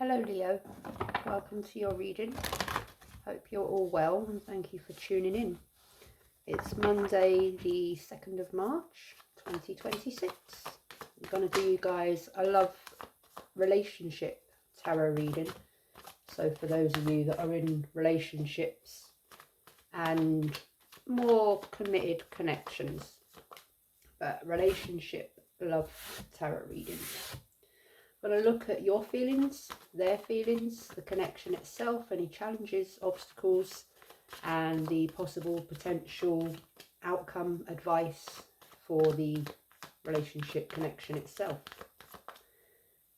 Hello Leo, welcome to your reading. Hope you're all well and thank you for tuning in. It's Monday the 2nd of March 2026. I'm going to do you guys a love relationship tarot reading. So for those of you that are in relationships and more committed connections, but relationship love tarot reading. I'm going to look at your feelings, their feelings, the connection itself, any challenges, obstacles, and the possible potential outcome, advice for the relationship connection itself.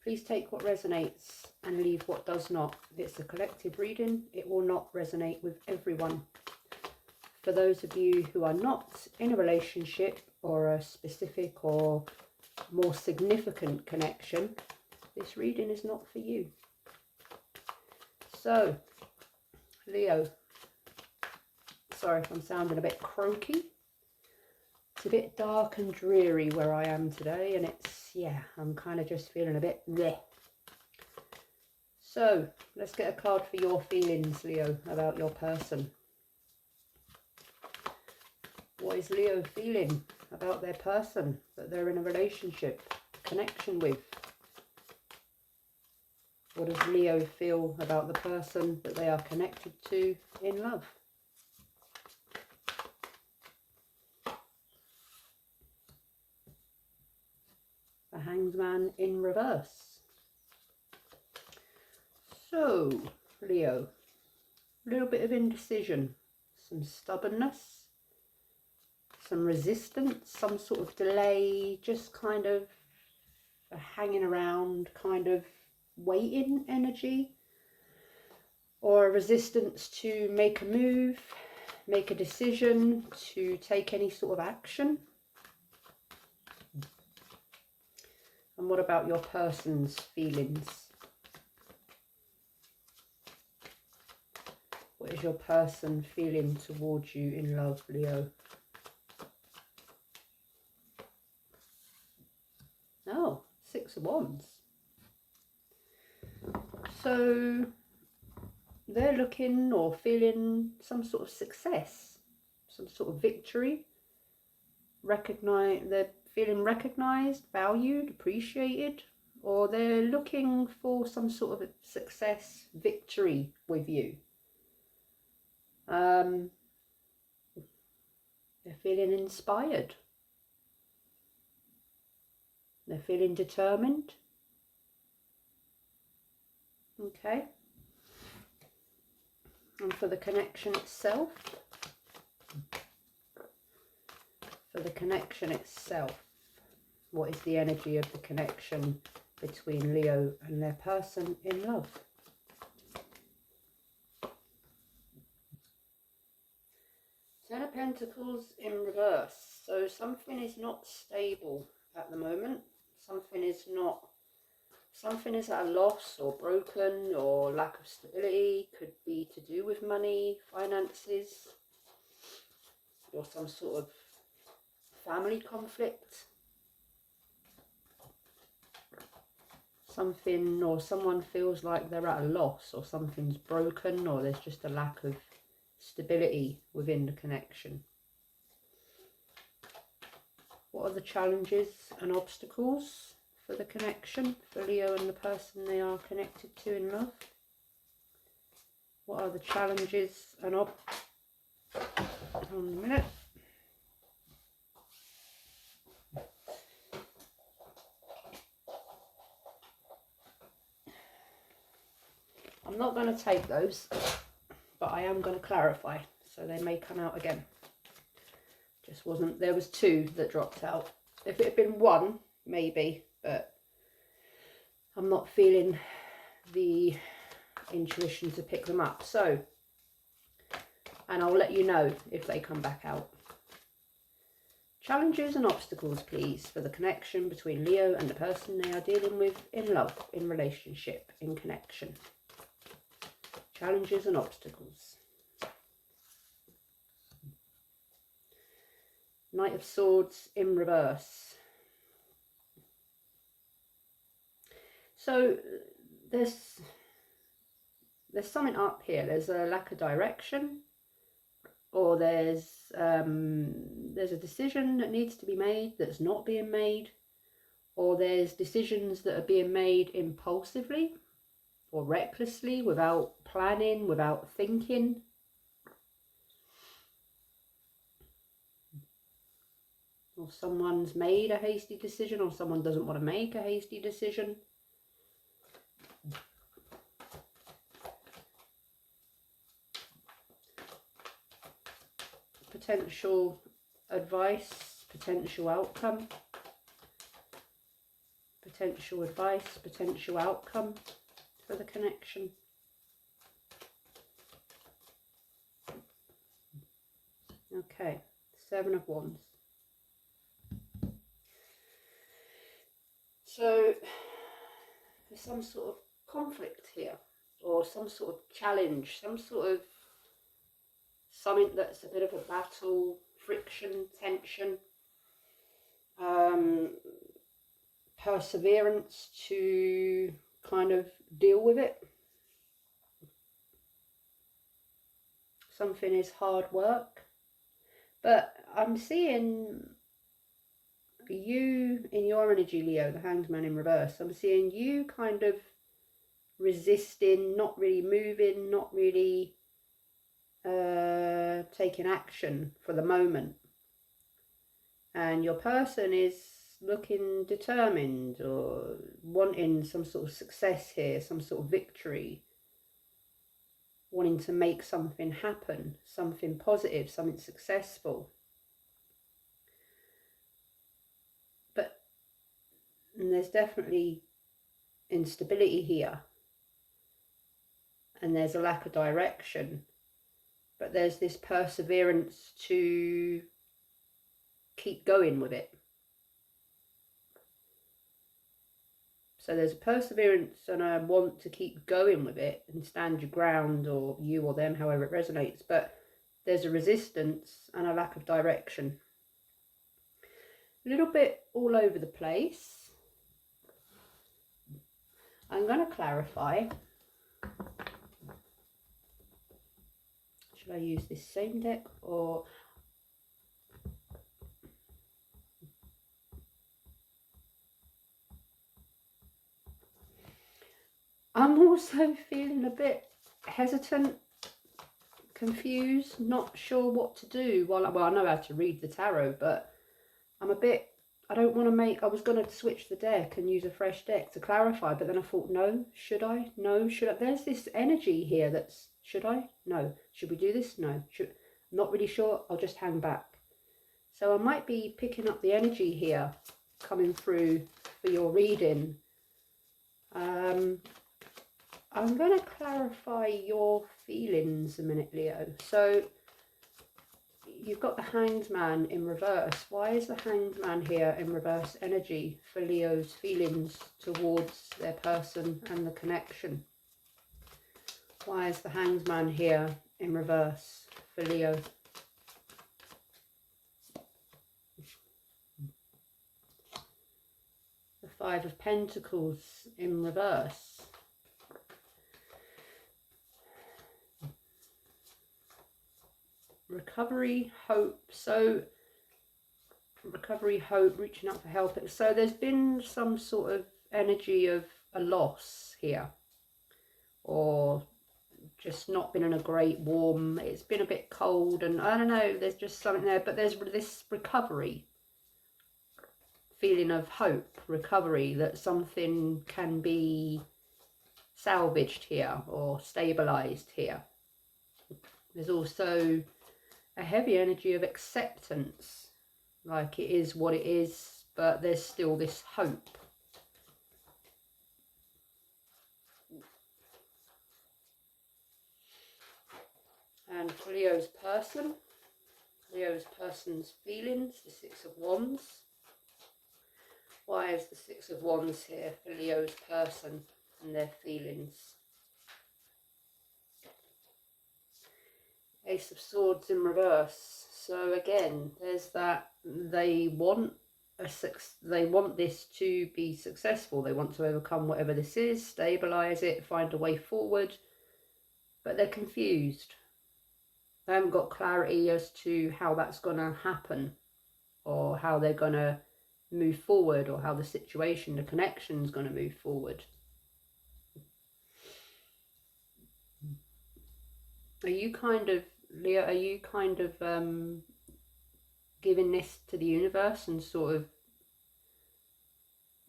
Please take what resonates and leave what does not. It's a collective reading. It will not resonate with everyone. For those of you who are not in a relationship or a specific or more significant connection, this reading is not for you. So, Leo, sorry if I'm sounding a bit croaky. It's a bit dark and dreary where I am today, and I'm kind of just feeling a bit bleh. So, let's get a card for your feelings, Leo, about your person. What is Leo feeling about their person that they're in a relationship, connection with? What does Leo feel about the person that they are connected to in love? The Hanged Man in reverse. So, Leo, a little bit of indecision, some stubbornness, some resistance, some sort of delay, just kind of a hanging around, kind of waiting energy, or a resistance to make a move, make a decision, to take any sort of action. And what about your person's feelings? What is your person feeling towards you in love, Leo? Oh, 6 of Wands. So they're looking or feeling some sort of success, some sort of victory. They're feeling recognized, valued, appreciated, or they're looking for some sort of success, victory with you. They're feeling inspired. They're feeling determined. Okay. And for the connection itself, what is the energy of the connection between Leo and their person in love? Ten of Pentacles in reverse. So something is not stable at the moment. Something is at a loss or broken or lack of stability. Could be to do with money, finances, or some sort of family conflict. Something or someone feels like they're at a loss, or something's broken, or there's just a lack of stability within the connection. What are the challenges and obstacles for the connection for Leo and the person they are connected to in love? What are the challenges and hold on a minute. I'm not going to take those, but I am going to clarify, so they may come out again. Just wasn't, there was 2 that dropped out. If it had been 1, maybe, but I'm not feeling the intuition to pick them up. So, and I'll let you know if they come back out. Challenges and obstacles, please, for the connection between Leo and the person they are dealing with in love, in relationship, in connection. Challenges and obstacles. Knight of Swords in reverse. So there's something up here. There's a lack of direction, or there's a decision that needs to be made that's not being made, or there's decisions that are being made impulsively or recklessly, without planning, without thinking. Or someone's made a hasty decision, or someone doesn't want to make a hasty decision. Potential advice, potential outcome. Potential advice, potential outcome for the connection. Okay, 7 of Wands. So there's some sort of conflict here, or some sort of challenge, some sort of something that's a bit of a battle, friction, tension, perseverance to kind of deal with it. Something is hard work, but I'm seeing you in your energy, Leo, the Hanged Man in reverse. I'm seeing you kind of resisting, not really moving, not really taking action for the moment. And your person is looking determined, or wanting some sort of success here, some sort of victory, wanting to make something happen, something positive, something successful. But there's definitely instability here, and there's a lack of direction, but there's this perseverance to keep going with it. So there's a perseverance and a want to keep going with it and stand your ground, or you or them, however it resonates, but there's a resistance and a lack of direction. A little bit all over the place. I'm going to clarify. Should I use this same deck, or... I'm also feeling a bit hesitant, confused, not sure what to do. Well, I know how to read the tarot, but I'm a bit, I don't want to make, I was going to switch the deck and use a fresh deck to clarify, but then I thought, no, should I? No, should I? There's this energy here that's, should I? No. Should we do this? No. I'm not really sure. I'll just hang back. So I might be picking up the energy here coming through for your reading. I'm going to clarify your feelings a minute, Leo. So you've got the Hanged Man in reverse. Why is the Hanged Man here in reverse energy for Leo's feelings towards their person and the connection? Why is the Hanged Man here in reverse for Leo? The Five of Pentacles in reverse. Recovery, hope. So recovery, hope, reaching out for help. So there's been some sort of energy of a loss here, or just not been in a great warm, it's been a bit cold, and I don't know, there's just something there. But there's this recovery, feeling of hope, recovery, that something can be salvaged here or stabilized here. There's also a heavy energy of acceptance, like it is what it is, but there's still this hope. And for Leo's person's feelings, the Six of Wands. Why is the Six of Wands here for Leo's person and their feelings? Ace of Swords in reverse. So again, there's that they want they want this to be successful. They want to overcome whatever this is, stabilize it, find a way forward, but they're confused. They haven't got clarity as to how that's going to happen, or how they're going to move forward, or how the situation, the connection is going to move forward. Are you kind of, Leo, are you kind of giving this to the universe and sort of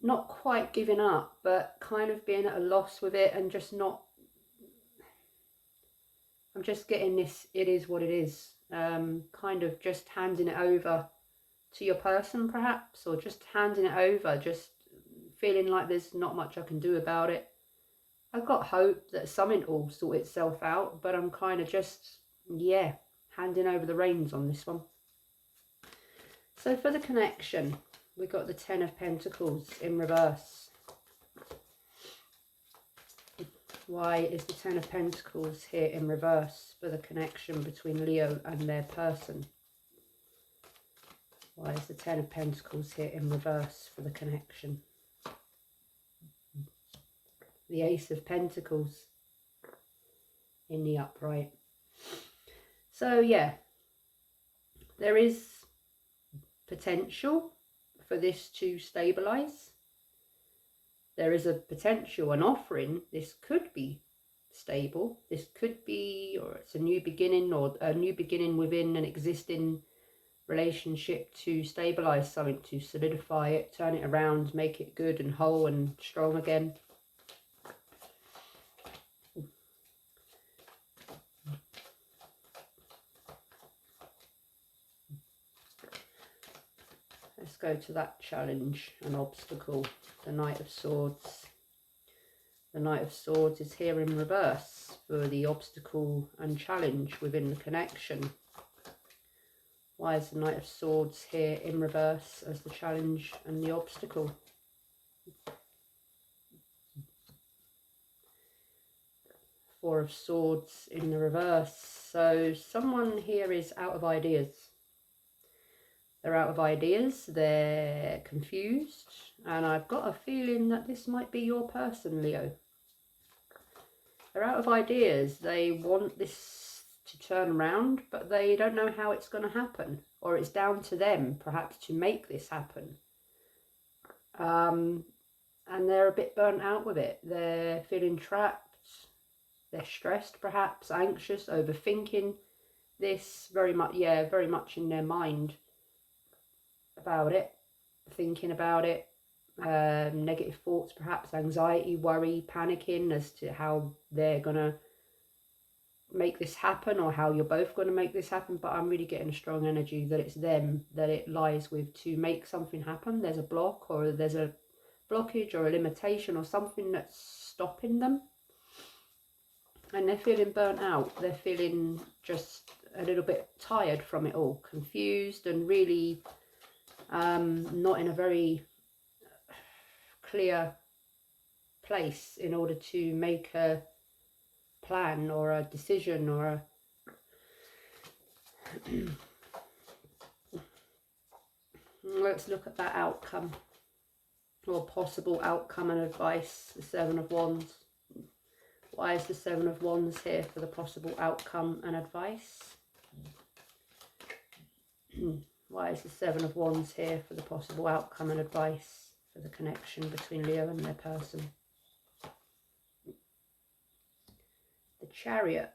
not quite giving up, but kind of being at a loss with it and just not, I'm just getting this, it is what it is, kind of just handing it over to your person perhaps, or just handing it over, just feeling like there's not much I can do about it. I've got hope that something will sort itself out, but I'm kind of just, yeah, handing over the reins on this one. So for the connection, we've got the Ten of Pentacles in reverse. Why is the Ten of Pentacles here in reverse for the connection between Leo and their person? Why is the Ten of Pentacles here in reverse for the connection? The Ace of Pentacles in the upright. So yeah, there is potential for this to stabilize. There is a potential, an offering, this could be stable. This could be, or it's a new beginning, or a new beginning within an existing relationship to stabilize something, to solidify it, turn it around, make it good and whole and strong again. Let's go to that challenge, an obstacle, the Knight of Swords. The Knight of Swords is here in reverse for the obstacle and challenge within the connection. Why is the Knight of Swords here in reverse as the challenge and the obstacle? Four of Swords in the reverse. So someone here is out of ideas. They're out of ideas, they're confused, and I've got a feeling that this might be your person, Leo. They're out of ideas. They want this to turn around, but they don't know how it's going to happen, or it's down to them perhaps to make this happen. And they're a bit burnt out with it. They're feeling trapped, they're stressed perhaps, anxious, overthinking this, very much, yeah, very much in their mind about it, thinking about it, negative thoughts perhaps, anxiety, worry, panicking as to how they're gonna make this happen, or how you're both going to make this happen. But I'm really getting a strong energy that it's them that it lies with to make something happen. There's a block, or there's a blockage or a limitation or something that's stopping them, and they're feeling burnt out. They're feeling just a little bit tired from it all, confused, and really not in a very clear place in order to make a plan or a decision or a let's look at that outcome, or possible outcome and advice. The Seven of Wands. Why is the Seven of Wands here for the possible outcome and advice? Why is the Seven of Wands here for the possible outcome and advice for the connection between Leo and their person? The Chariot.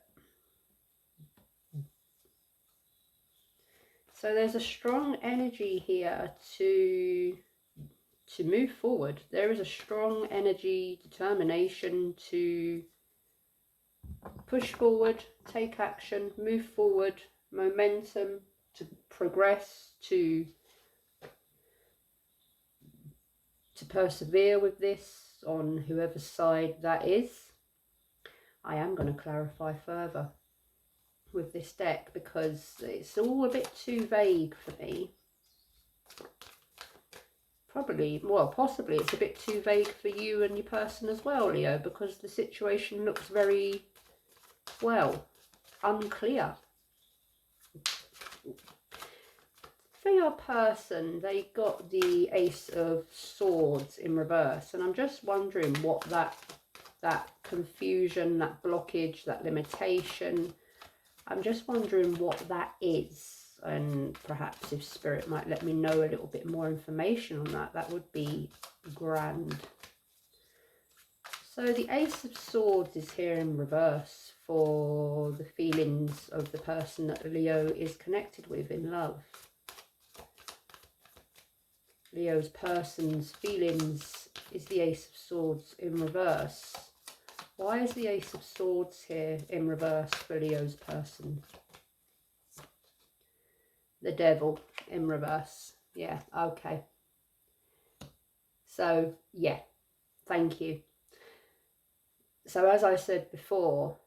So there's a strong energy here to move forward. There is a strong energy, determination to push forward, take action, move forward, momentum, to progress, to persevere with this on whoever's side that is. I am going to clarify further with this deck because it's all a bit too vague for me. Probably, well, possibly it's a bit too vague for you and your person as well, Leo, because the situation looks very, well, unclear. for your person, they got the Ace of Swords in reverse, and I'm just wondering what that confusion, that blockage, that limitation, I'm just wondering what that is, and perhaps if Spirit might let me know a little bit more information on that, that would be grand. So the Ace of Swords is here in reverse for the feelings of the person that Leo is connected with in love. Leo's person's feelings is the Ace of Swords in reverse. Why is the Ace of Swords here in reverse for Leo's person? The Devil in reverse. Yeah, okay. So, yeah, thank you. So as I said before,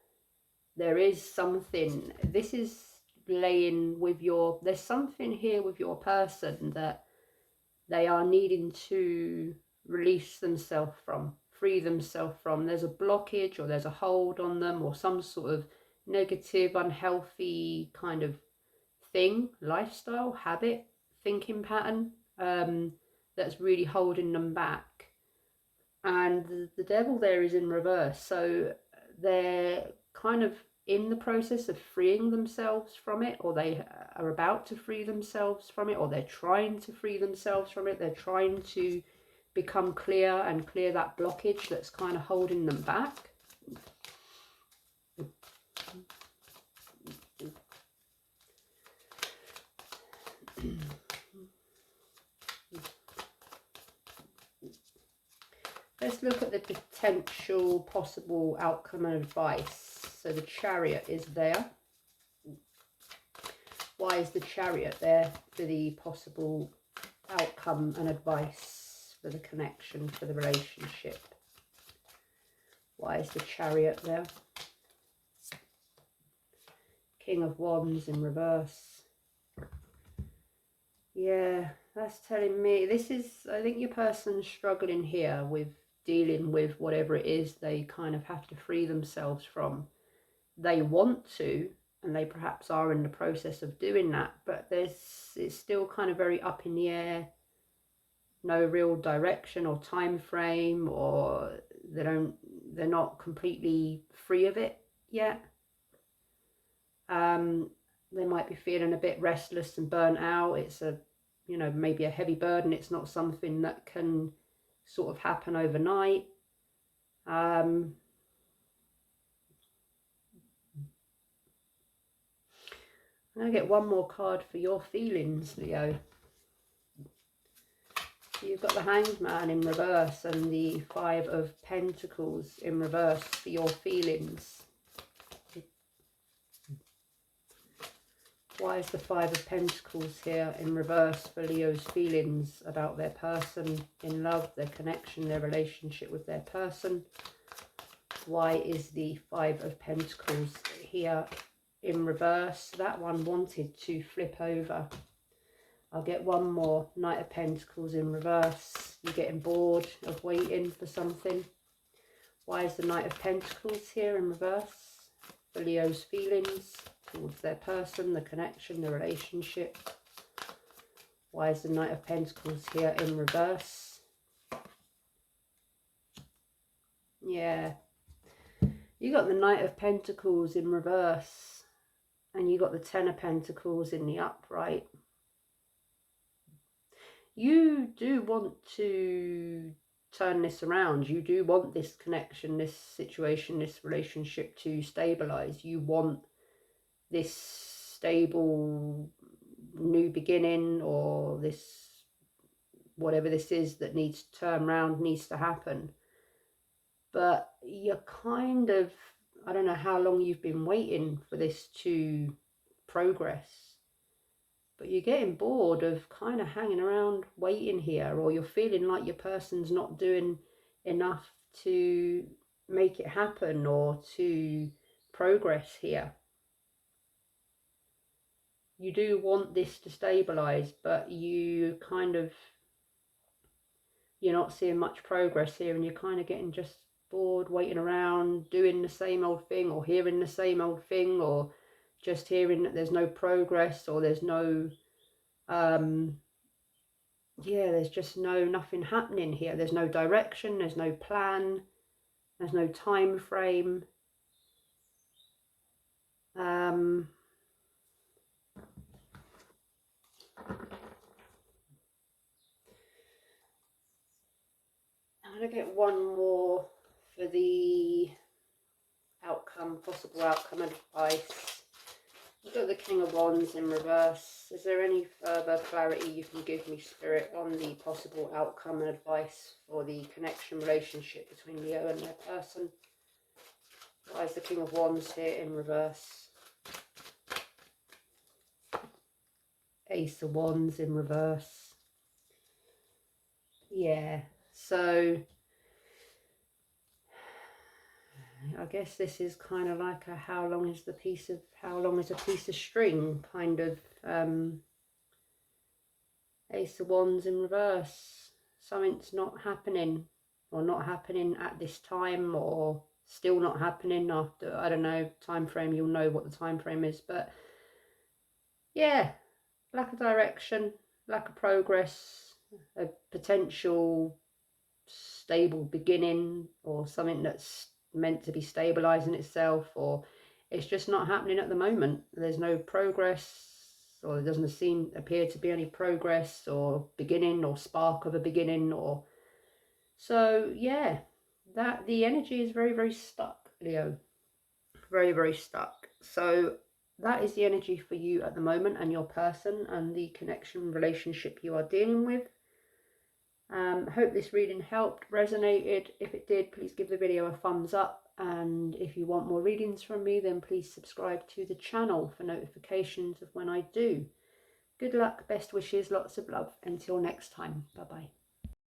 there is something, this is laying with your, there's something here with your person that they are needing to release themselves from, free themselves from. There's a blockage or there's a hold on them or some sort of negative, unhealthy kind of thing, lifestyle, habit, thinking pattern that's really holding them back. And the Devil there is in reverse, so they're kind of in the process of freeing themselves from it, or they are about to free themselves from it, or they're trying to free themselves from it. They're trying to become clear and clear that blockage that's kind of holding them back. Let's look at the potential possible outcome and advice. So the Chariot is there. Why is the Chariot there for the possible outcome and advice for the connection, for the relationship? Why is the Chariot there? King of Wands in reverse. Yeah, that's telling me this is, I think your person's struggling here with dealing with whatever it is they kind of have to free themselves from. They want to, and they perhaps are in the process of doing that, but it's still kind of very up in the air. No real direction or time frame, or they're not completely free of it yet. They might be feeling a bit restless and burnt out. It's a, you know, maybe a heavy burden. It's not something that can sort of happen overnight. I'm going to get one more card for your feelings, Leo. You've got the Hanged Man in reverse and the Five of Pentacles in reverse for your feelings. Why is the Five of Pentacles here in reverse for Leo's feelings about their person in love, their connection, their relationship with their person? Why is the Five of Pentacles here in reverse? That one wanted to flip over. I'll get one more. Knight of Pentacles in reverse. You're getting bored of waiting for something. Why is the Knight of Pentacles here in reverse for Leo's feelings towards their person, the connection, the relationship? Why is the Knight of Pentacles here in reverse? Yeah. You got the Knight of Pentacles in reverse and you got the Ten of Pentacles in the upright. You do want to turn this around. You do want this connection, this situation, this relationship to stabilize. You want this stable new beginning, or this, whatever this is that needs to turn around, needs to happen. But you're kind of, I don't know how long you've been waiting for this to progress, but you're getting bored of kind of hanging around waiting here, or you're feeling like your person's not doing enough to make it happen or to progress here. You do want this to stabilize, but you kind of, you're not seeing much progress here, and you're kind of getting just bored waiting around doing the same old thing, or hearing the same old thing, or just hearing that there's no progress or there's no Yeah, there's just nothing happening here. There's no direction, there's no plan, there's no time frame. I'm going to get one more for the outcome, possible outcome advice. We've got the King of Wands in reverse. Is there any further clarity you can give me, Spirit, on the possible outcome and advice for the connection relationship between Leo and their person? Why is the King of Wands here in reverse? Ace of Wands in reverse. Yeah, so I guess this is kind of like a how long is a piece of string kind of Ace of Wands in reverse. Something's not happening, or not happening at this time, or still not happening after, I don't know, time frame. You'll know what the time frame is, but yeah, lack of direction, lack of progress, a potential stable beginning, or something that's meant to be stabilizing itself, or it's just not happening at the moment. There's no progress, or there doesn't appear to be any progress or beginning or spark of a beginning. Or so yeah, that the energy is very, very stuck, Leo. Very, very stuck. So that is the energy for you at the moment, and your person, and the connection relationship you are dealing with. Hope this reading helped, resonated. If it did, please give the video a thumbs up, and if you want more readings from me, then please subscribe to the channel for notifications of when I do. Good luck, best wishes, lots of love. Until next time, bye bye.